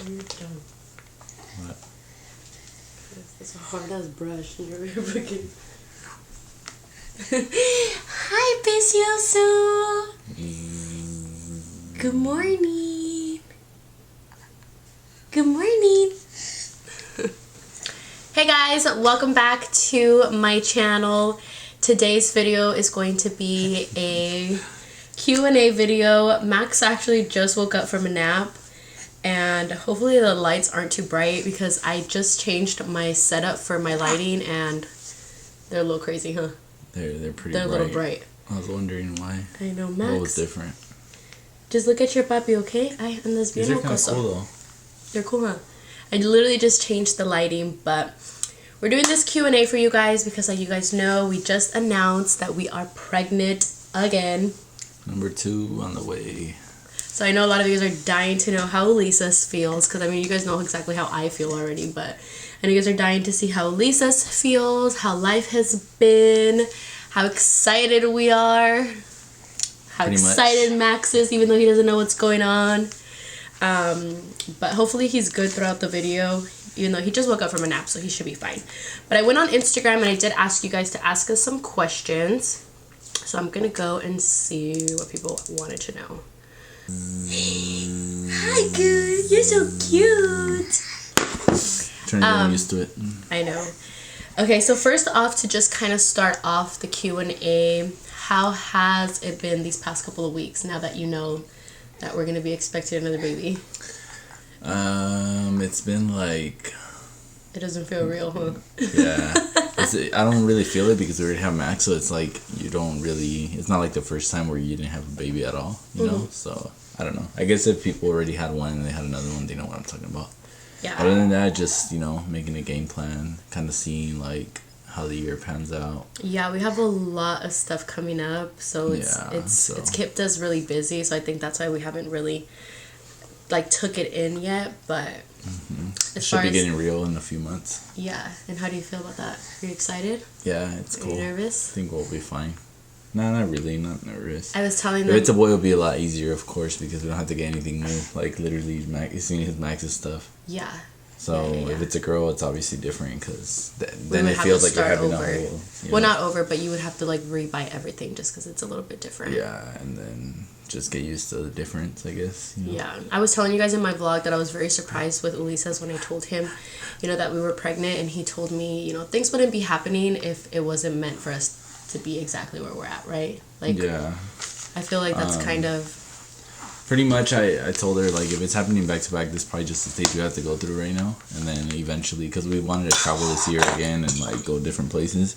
You're dumb. What? It's a hard ass brush. You're freaking. Hi, Precioso. Good morning. Good morning. Hey guys, welcome back to my channel. Today's video is going to be a Q&A video. Max actually just woke up from a nap, and hopefully the lights aren't too bright because I just changed my setup for my lighting and they're a little crazy, huh? They're pretty bright. They're a little bright. I was wondering why. I know, Max. What was different? Just look at your papi, okay? Ay, andas bien. These are kind of cool though. They're cool, huh? I literally just changed the lighting, but we're doing this Q&A for you guys because, like you guys know, we just announced that we are pregnant again. Number 2 on the way. So I know a lot of you guys are dying to know how Lisa's feels, because I mean, you guys know exactly how I feel already, but I know you guys are dying to see how Lisa's feels, how life has been, how excited we are, how excited Max is, even though he doesn't know what's going on. But hopefully he's good throughout the video, even though he just woke up from a nap, so he should be fine. But I went on Instagram and I did ask you guys to ask us some questions. So I'm gonna go and see what people wanted to know. Hi, good. You're so cute. Trying to get used to it. I know. Okay, so first off, to just kind of start off the Q&A, how has it been these past couple of weeks now that you know that we're gonna be expecting another baby? It's been like... It doesn't feel real, huh? Yeah. I don't really feel it because we already have Max, so it's like you don't really... It's not like the first time where you didn't have a baby at all, you know? So, I don't know. I guess if people already had one and they had another one, they know what I'm talking about. Yeah. Other than that, just, you know, making a game plan, kind of seeing, like, how the year pans out. Yeah, we have a lot of stuff coming up, so it's kept us really busy, so I think that's why we haven't really, like, took it in yet, but... It should be getting real in a few months. Yeah, and how do you feel about that? Are you excited? Yeah, it's cool. Are you nervous? I think we'll be fine. No, not really, not nervous. I was telling them... If it's a boy, it'll be a lot easier, of course, because we don't have to get anything new. Like, literally, seeing his Max's stuff. Yeah. So, yeah. if it's a girl, it's obviously different, because then it feels like you're having a whole... Well, not over, but you would have to, like, rebuy everything just because it's a little bit different. Yeah, and then... just get used to the difference, I guess. You know? Yeah. I was telling you guys in my vlog that I was very surprised with Ulises when I told him, you know, that we were pregnant, and he told me, you know, things wouldn't be happening if it wasn't meant for us to be exactly where we're at, right? Like, yeah. I feel like that's kind of... Pretty much, I told her, like, if it's happening back to back, this is probably just the stage we have to go through right now. And then eventually, because we wanted to travel this year again and, like, go different places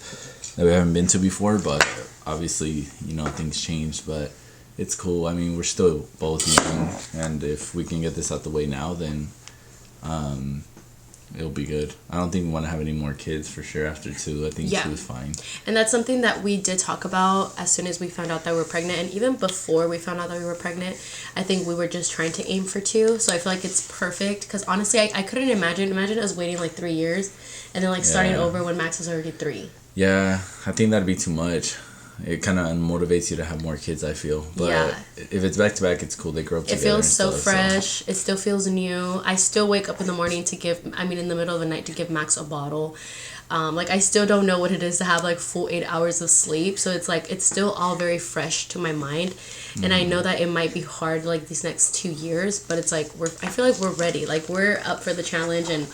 that we haven't been to before, but obviously, you know, things changed, but... It's cool. I mean, we're still both young, and if we can get this out the way now, then it'll be good. I don't think we want to have any more kids for sure after 2. I think 2 is fine. And that's something that we did talk about as soon as we found out that we were pregnant, and even before we found out that we were pregnant, I think we were just trying to aim for 2. So I feel like it's perfect, because honestly, I couldn't imagine us waiting like 3 years and then like starting over when Max was already 3. Yeah, I think that'd be too much. It kind of unmotivates you to have more kids, I feel. But if it's back to back, it's cool. They grow up together. It feels so fresh. It still feels new. I still wake up in the morning in the middle of the night to give Max a bottle. Like, I still don't know what it is to have, like, full 8 hours of sleep. So it's, like, it's still all very fresh to my mind. And I know that it might be hard, like, these next 2 years. But it's, like, I feel like we're ready. Like, we're up for the challenge. And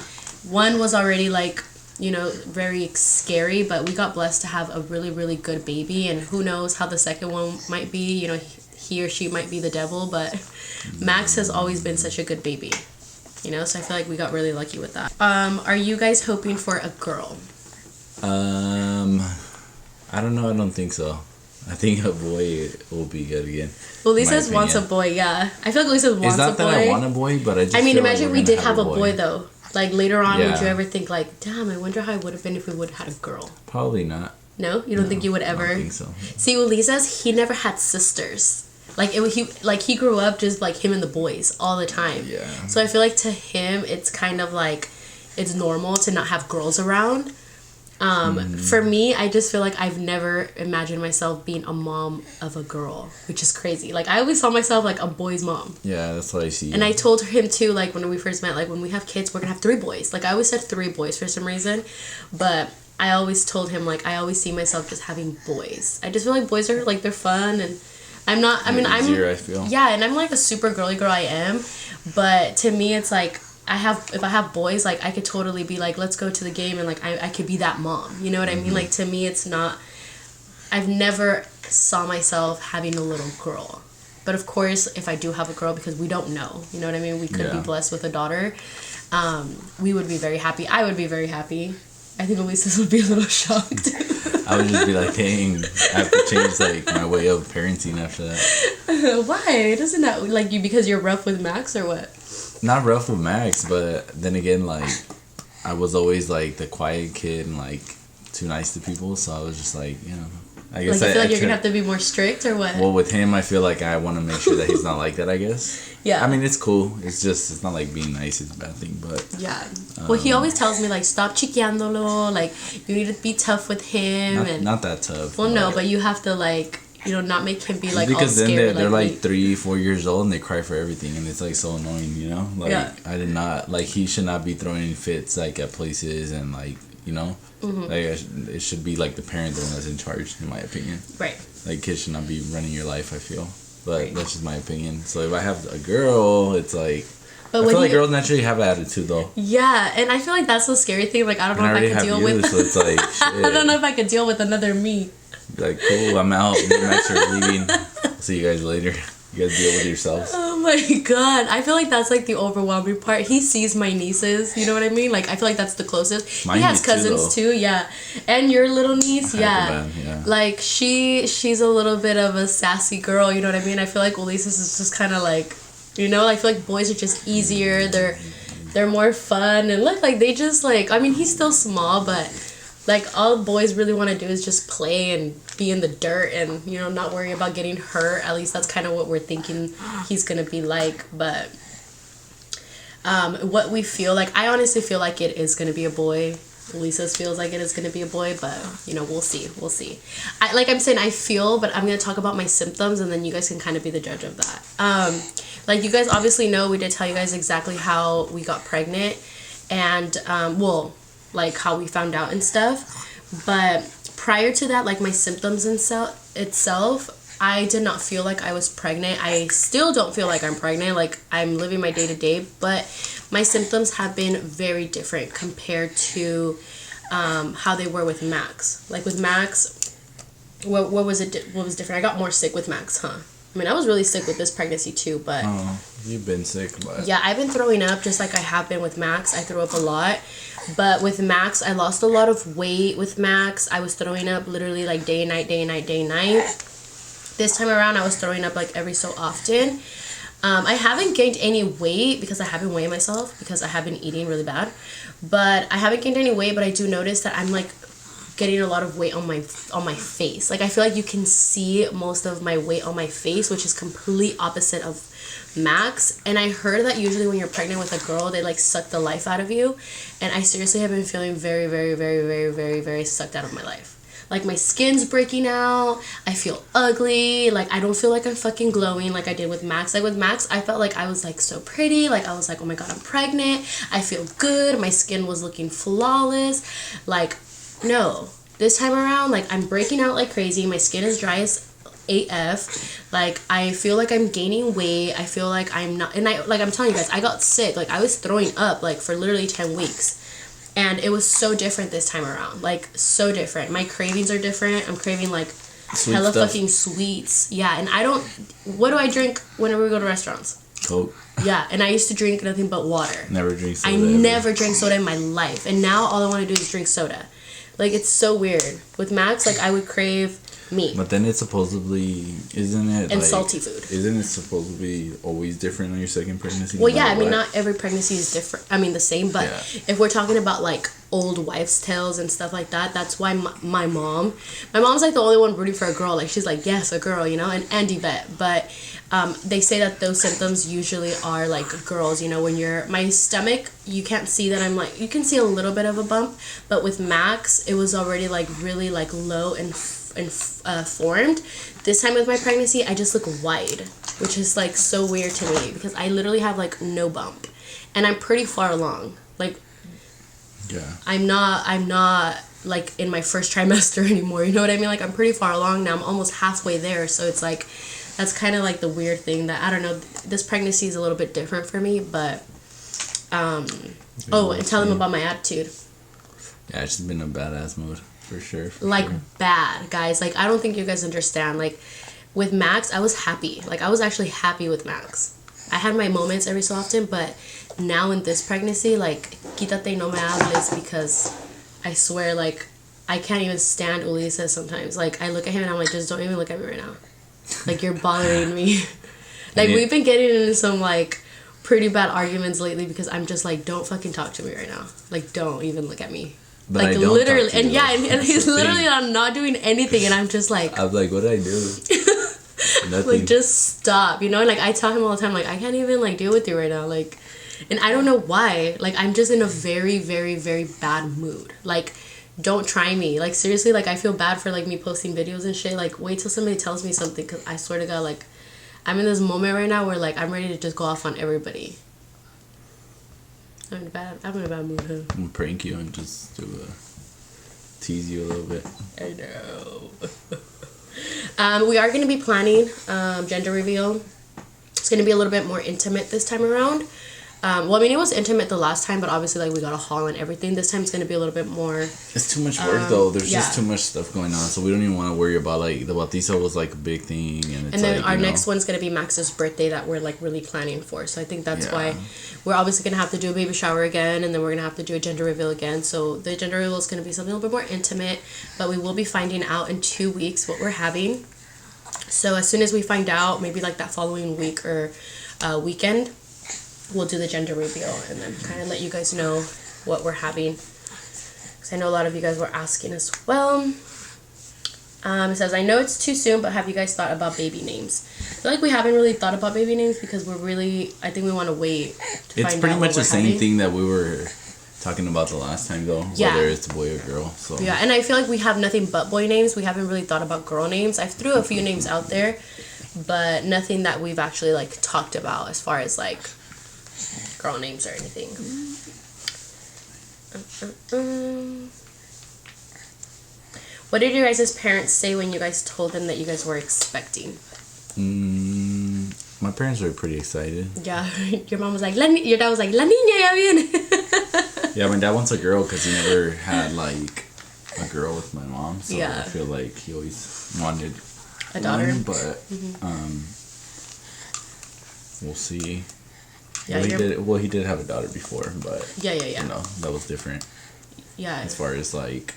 one was already, like... you know, very scary, but we got blessed to have a really, really good baby, and who knows how the second one might be. You know, he or she might be the devil, but Max has always been such a good baby, you know, so I feel like we got really lucky with that. Are you guys hoping for a girl? I don't know. I don't think so. I think a boy will be good again. Well, Lisa's wants a boy, yeah. I feel like Lisa wants a boy. It's not that I want a boy, but I just imagine we did have a boy, though. Like, later on, would you ever think, like, damn, I wonder how it would have been if we would have had a girl? Probably not. No? You don't think you would ever? I don't think so. See, with Lisa's, he never had sisters. Like, he grew up just, like, him and the boys all the time. Yeah. So I feel like to him, it's kind of, like, it's normal to not have girls around. For me, I just feel like I've never imagined myself being a mom of a girl, which is crazy. Like, I always saw myself like a boy's mom. Yeah, that's what I see. And I told him too, like, when we first met, like, when we have kids, we're gonna have 3 boys. Like, I always said 3 boys for some reason, but I always told him, like, I always see myself just having boys. I just feel like boys are, like, they're fun, and I'm not, I mean, easier, I feel. Yeah, and I'm, like, a super girly girl, I am, but to me, it's, like, if I have boys, like, I could totally be, like, let's go to the game, and, like, I could be that mom, you know what I mean? Like, to me, it's not, I've never saw myself having a little girl. But, of course, if I do have a girl, because we don't know, you know what I mean? We could be blessed with a daughter. We would be very happy. I would be very happy. I think Elisa's would be a little shocked. I would just be like, dang, I have to change, like, my way of parenting after that. Why? Doesn't that, like, you, because you're rough with Max, or what? Not rough with Max, but then again, like, I was always, like, the quiet kid and, like, too nice to people, so I was just, like, you know, I guess like, I feel like you're going to have to be more strict, or what? Well, with him, I feel like I want to make sure that he's not like that, I guess. Yeah. I mean, it's cool. It's just, it's not like being nice is a bad thing, but... Yeah. Well, he always tells me, like, stop chiqueándolo, like, you need to be tough with him. Not that tough. Well, no, but you have to, like, you know, not make him be, like, because all scared. Because then they're like 3-4 years old, and they cry for everything, and it's, like, so annoying, you know? Like, I did not... Like, he should not be throwing fits, like, at places, and, like, you know? Like, it should be, like, the parent, the one that's in charge, in my opinion. Right. Like, kids should not be running your life, I feel. But that's just my opinion. So if I have a girl, it's like... But I feel like girls naturally have an attitude, though. Yeah, and I feel like that's the scary thing. Like, I don't know if I could deal with... So it's like, shit. I don't know if I could deal with another me. Like, cool, I'm out. Me and Max are leaving. See you guys later. You guys deal with yourselves. Oh my god. I feel like that's like the overwhelming part. He sees my nieces, you know what I mean? Like, I feel like that's the closest. He has cousins too, yeah. And your little niece, yeah. Like, she's a little bit of a sassy girl, you know what I mean? I feel like Ulises is just kind of like, you know, I feel like boys are just easier. They're more fun, and look, like, they just, like, I mean, he's still small, but like, all boys really want to do is just play and be in the dirt and, you know, not worry about getting hurt. At least that's kind of what we're thinking he's going to be like. But what we feel like, I honestly feel like it is going to be a boy. Lisa's feels like it is going to be a boy, but, you know, we'll see. We'll see. Like I'm saying, I feel, but I'm going to talk about my symptoms, and then you guys can kind of be the judge of that. Like, you guys obviously know, we did tell you guys exactly how we got pregnant. And, well... like how we found out and stuff, but prior to that, like, my symptoms itself, I did not feel like I was pregnant. I still don't feel like I'm pregnant. Like, I'm living my day to day, but my symptoms have been very different compared to how they were with Max. Like, with Max, what was different? I got more sick with Max, huh? I mean, I was really sick with this pregnancy too, but... Oh, you've been sick, but... Yeah, I've been throwing up just like I have been with Max. I threw up a lot. But with Max, I lost a lot of weight with Max. I was throwing up literally, like, day and night, day and night, day and night. This time around, I was throwing up, like, every so often. I haven't gained any weight because I haven't weighed myself because I have been eating really bad. But I haven't gained any weight, but I do notice that I'm, like, getting a lot of weight on my face. Like, I feel like you can see most of my weight on my face, which is complete opposite of Max. And I heard that usually when you're pregnant with a girl, they, like, suck the life out of you. And I seriously have been feeling very, very, very, very, very, very sucked out of my life. Like, my skin's breaking out. I feel ugly. Like, I don't feel like I'm fucking glowing like I did with Max. Like, with Max, I felt like I was, like, so pretty. Like, I was like, oh my god, I'm pregnant. I feel good. My skin was looking flawless. Like, no. This time around, like, I'm breaking out like crazy. My skin is dry as AF. Like, I feel like I'm gaining weight. I feel like I'm not... And I'm telling you guys, I got sick. Like, I was throwing up, like, for literally 10 weeks. And it was so different this time around. Like, so different. My cravings are different. I'm craving, like, hella fucking sweets. Yeah, and I don't... What do I drink whenever we go to restaurants? Coke. Yeah, and I used to drink nothing but water. Never drink soda. I never drank soda in my life. And now all I want to do is drink soda. Like, it's so weird. With Max, like, I would crave... Me. But then it's supposedly, isn't it? And like, salty food. Isn't it supposed to be always different on your second pregnancy? Well, yeah, I mean, not every pregnancy is different. I mean, the same, but if we're talking about like old wives' tales and stuff like that, that's why my mom's like the only one rooting for a girl. Like, she's like, yes, a girl, you know, and Yvette. But they say that those symptoms usually are like girls, you know, when my stomach, you can't see that I'm like, you can see a little bit of a bump, but with Max, it was already like really like low and formed. This time with my pregnancy, I just look wide, which is like so weird to me because I literally have like no bump, and I'm pretty far along. Like, yeah, I'm not like in my first trimester anymore. You know what I mean? Like, I'm pretty far along now. I'm almost halfway there. So it's like, that's kind of like the weird thing that I don't know. This pregnancy is a little bit different for me, but and tell them about my attitude. Yeah, it's just been a badass mode. For sure. Bad, guys. Like, I don't think you guys understand. Like, with Max, I was happy. Like, I was actually happy with Max. I had my moments every so often, but now in this pregnancy, like, quítate, no me hables, because I swear, like, I can't even stand Ulises sometimes. Like, I look at him and I'm like, just don't even look at me right now. Like, you're bothering me. Like, we've been getting into some, like, pretty bad arguments lately because I'm just like, don't fucking talk to me right now. Like, don't even look at me. But like, literally, and yeah, and he's literally not doing anything, and I'm just like, I'm like, what did I do? Nothing. Like, just stop, you know? And like, I tell him all the time, like, I can't even like deal with you right now, like, and I don't know why. Like, I'm just in a very, very, very bad mood. Like, don't try me. Like, seriously, like, I feel bad for like me posting videos and shit. Like, wait till somebody tells me something, because I swear to God, like, I'm in this moment right now where like I'm ready to just go off on everybody. I'm in a bad mood, huh? I'm gonna prank you and just tease you a little bit. I know. We are going to be planning gender reveal. It's going to be a little bit more intimate this time around. Well, I mean, it was intimate the last time, but obviously, like, we got a hall and everything. This time it's going to be a little bit more... It's too much work, though. There's just too much stuff going on, so we don't even want to worry about, like, the bautizo was, like, a big thing, and it's, then like, our next one's going to be Max's birthday that we're, like, really planning for, so I think that's why we're obviously going to have to do a baby shower again, and then we're going to have to do a gender reveal again, so the gender reveal is going to be something a little bit more intimate, but we will be finding out in 2 weeks what we're having. So as soon as we find out, maybe, like, that following week or weekend, we'll do the gender reveal and then kind of let you guys know what we're having, because I know a lot of you guys were asking as well. It says, I know it's too soon, but have you guys thought about baby names? I feel like we haven't really thought about baby names because I think we want to wait to it's pretty much the same thing that we were talking about the last time, though, whether it's a boy or girl. So yeah, and I feel like we have nothing but boy names. We haven't really thought about girl names. I've threw a few names out there, but nothing that we've actually like talked about as far as like girl names or anything. What did your guys' parents say when you guys told them that you guys were expecting? My parents were pretty excited. Yeah, your mom was like, your dad was like, La niña ya viene. Yeah, my dad wants a girl because he never had like a girl with my mom, so yeah. I feel like he always wanted a daughter. One, but we'll see. Yeah, he did have a daughter before, but yeah. You know, that was different. Yeah. As far as like,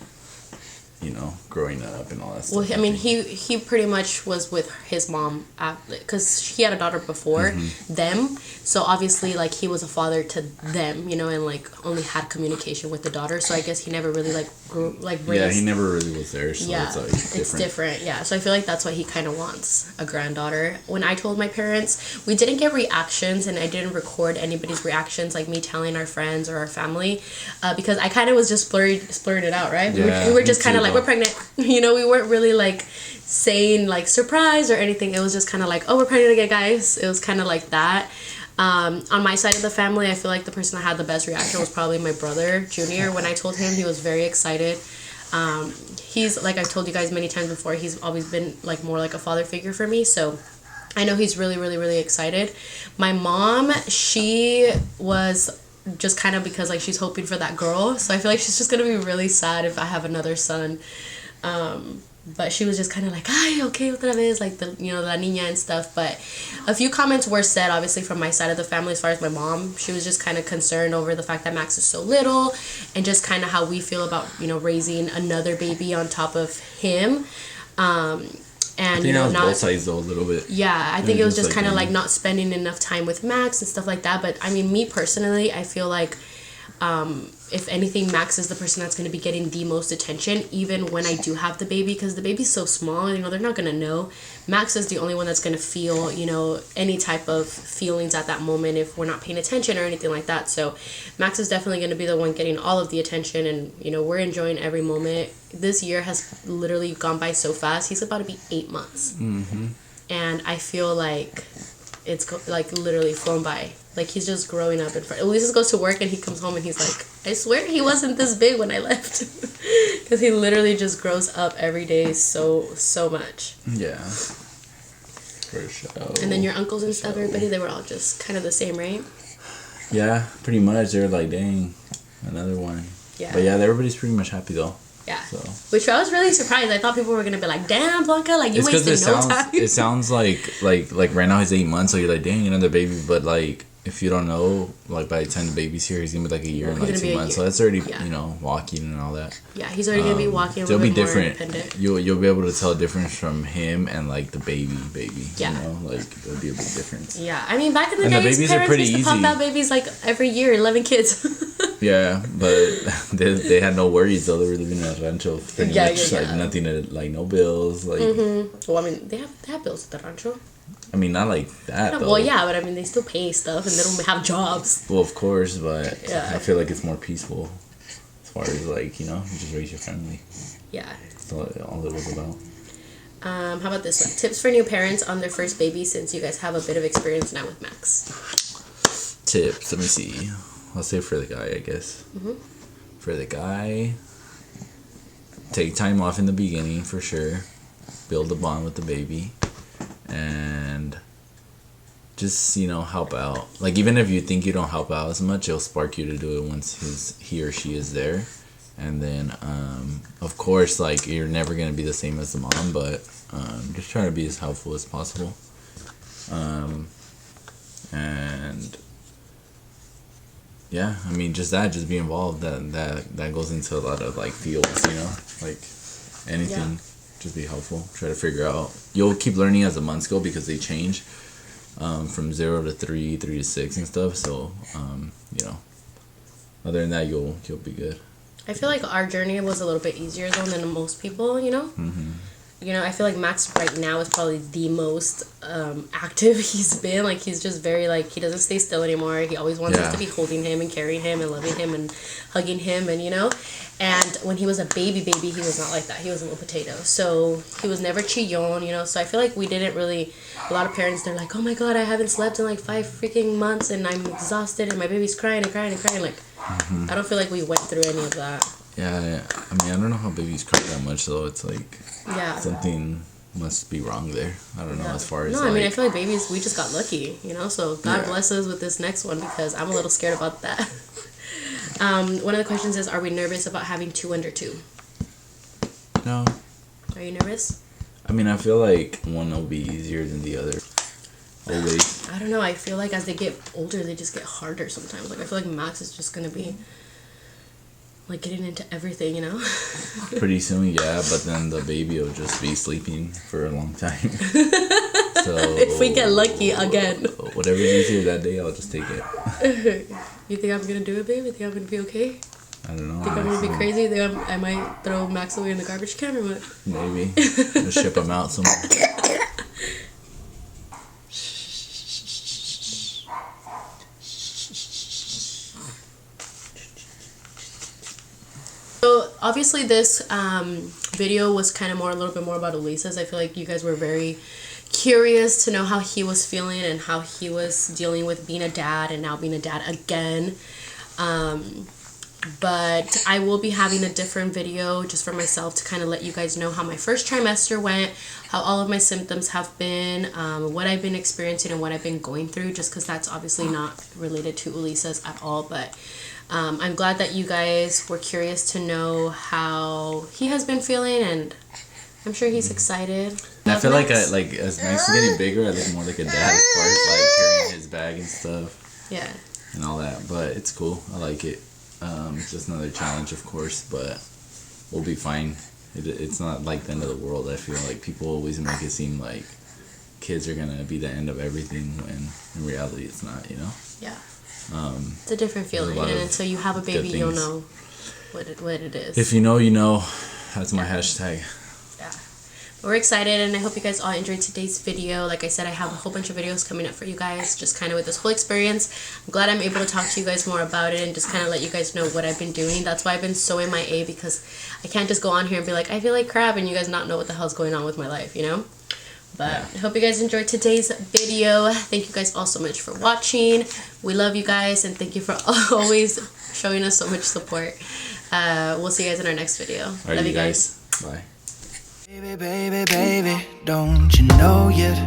you know, growing up and all that stuff. Well, I mean, he pretty much was with his mom because he had a daughter before them, so obviously like he was a father to them, you know, and like only had communication with the daughter. So I guess he never really like grew like raised. Yeah, he never really was there. So yeah, it's like different. It's different. Yeah, so I feel like that's why he kind of wants a granddaughter. When I told my parents, we didn't get reactions, and I didn't record anybody's reactions, like me telling our friends or our family, because I kind of was just blurred it out, right? Yeah, we were just kind of like, we're pregnant. You know, we weren't really like saying like surprise or anything. It was just kind of like, oh, we're pregnant again, guys. It was kind of like that. On my side of the family, I feel like the person that had the best reaction was probably my brother, Junior. When I told him, he was very excited. He's, like I've told you guys many times before, he's always been like more like a father figure for me. So I know he's really, really, really excited. My mom, she was just kind of because like she's hoping for that girl. So I feel like she's just going to be really sad if I have another son. But she was just kind of like, ay, okay, otra vez, like the, you know, la niña and stuff. But a few comments were said, obviously, from my side of the family. As far as my mom, she was just kind of concerned over the fact that Max is so little, and just kind of how we feel about, you know, raising another baby on top of him. And I think that was both sides though a little bit. Yeah, I think it was just like kind of like not spending enough time with Max and stuff like that. But I mean, me personally, I feel like if anything, Max is the person that's going to be getting the most attention, even when I do have the baby, because the baby's so small, you know, they're not going to know. Max is the only one that's going to feel, you know, any type of feelings at that moment if we're not paying attention or anything like that. So Max is definitely going to be the one getting all of the attention, and, you know, we're enjoying every moment. This year has literally gone by so fast. He's about to be 8 months. Mm-hmm. And I feel like it's like literally flown by. Like, he's just growing up in front. Ulysses goes to work and he comes home and he's like, I swear he wasn't this big when I left. Because he literally just grows up every day so much. Yeah. For sure. And then your uncles and stuff, everybody, they were all just kind of the same, right? Yeah, pretty much. They were like, dang, another one. Yeah. But yeah, everybody's pretty much happy though. Yeah. So. Which I was really surprised. I thought people were gonna be like, "Damn, Blanca, like you wasted no time." It sounds like right now he's 8 months, so you're like, dang, another baby. But like, if you don't know, like by the time the baby's here, he's gonna be like a year and like 2 months. So that's already you know, walking and all that. Yeah, he's already gonna be walking. They'll be different. You'll be able to tell a difference from him and like the baby. Yeah. You know, like there'll be a big difference. Yeah, I mean back in the days, the babies parents are pretty used to pop easy. out babies like every year, 11 kids. Yeah, but they had no worries though. They were living in a rancho, pretty much like nothing to like, no bills, like. Mm-hmm. Well, I mean they have bills at the rancho. I mean, not like that though. Well, yeah, but I mean they still pay stuff and they don't have jobs. Well, of course, but yeah. I feel like it's more peaceful as far as like, you know, you just raise your family. Yeah. That's all it was about. How about this one? Tips for new parents on their first baby, since you guys have a bit of experience now with Max. Tips. Let me see. I'll say for the guy, I guess. Mm-hmm. For the guy, take time off in the beginning for sure. Build a bond with the baby. And just, you know, help out. Like, even if you think you don't help out as much, it'll spark you to do it once he or she is there. And then, of course, like, you're never going to be the same as the mom, but just try to be as helpful as possible. And yeah, I mean, just be involved. That goes into a lot of like fields, you know, like anything. Yeah. Just be helpful. Try to figure out. You'll keep learning as the months go because they change from 0 to 3, 3 to 6 and stuff. So you know, other than that, you'll be good. I feel like our journey was a little bit easier though than most people. You know. Mm-hmm. You know, I feel like Max right now is probably the most active he's been. Like, he's just very, like, he doesn't stay still anymore. He always wants us to be holding him and carrying him and loving him and hugging him and, you know. And when he was a baby, he was not like that. He was a little potato. So he was never chillon, you know. So I feel like we didn't really, a lot of parents, they're like, oh my God, I haven't slept in like 5 freaking months and I'm exhausted and my baby's crying and crying and crying. Like, I don't feel like we went through any of that. Yeah, I mean, I don't know how babies cry that much, though. It's like, something must be wrong there. I don't know, as far as, I mean, I feel like babies, we just got lucky, you know? So God bless us with this next one, because I'm a little scared about that. One of the questions is, are we nervous about having 2 under 2? No. Are you nervous? I mean, I feel like one will be easier than the other. Always. I don't know. I feel like as they get older, they just get harder sometimes. Like, I feel like Max is just going to be like getting into everything, you know? Pretty soon, yeah, but then the baby will just be sleeping for a long time. So if we get lucky again. Whatever's easier that day, I'll just take it. You think I'm gonna do it, babe? You think I'm gonna be okay? I don't know. Think I'm gonna be crazy? You think I might throw Max away in the garbage can or what? Maybe. Just ship him out somewhere. So obviously this video was kind of a little bit more about Elisa's. I feel like you guys were very curious to know how he was feeling and how he was dealing with being a dad and now being a dad again. But I will be having a different video just for myself to kind of let you guys know how my first trimester went, how all of my symptoms have been, what I've been experiencing and what I've been going through, just because that's obviously not related to Elisa's at all. But I'm glad that you guys were curious to know how he has been feeling, and I'm sure he's excited. I feel like as Max is getting bigger, I look more like a dad as far as like carrying his bag and stuff. Yeah. And all that, but it's cool. I like it. It's just another challenge, of course, but we'll be fine. it's not like the end of the world. I feel like people always make it seem like kids are gonna be the end of everything when in reality it's not. Yeah. It's a different feeling, and until you have a baby, you'll know what it is. If you know, you know. That's my hashtag. Yeah. But we're excited, and I hope you guys all enjoyed today's video. Like I said, I have a whole bunch of videos coming up for you guys, just kind of with this whole experience. I'm glad I'm able to talk to you guys more about it and just kind of let you guys know what I've been doing. That's why I've been so MIA, because I can't just go on here and be like, I feel like crap, and you guys not know what the hell's going on with my life, But I hope you guys enjoyed today's video. Thank you guys all so much for watching. We love you guys, and thank you for always showing us so much support. We'll see you guys in our next video. All right, love you guys. Bye. Baby, baby, baby, don't you know yet?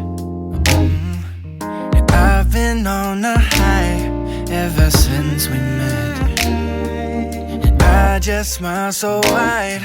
I've been on a high ever since we met. I just smile so wide.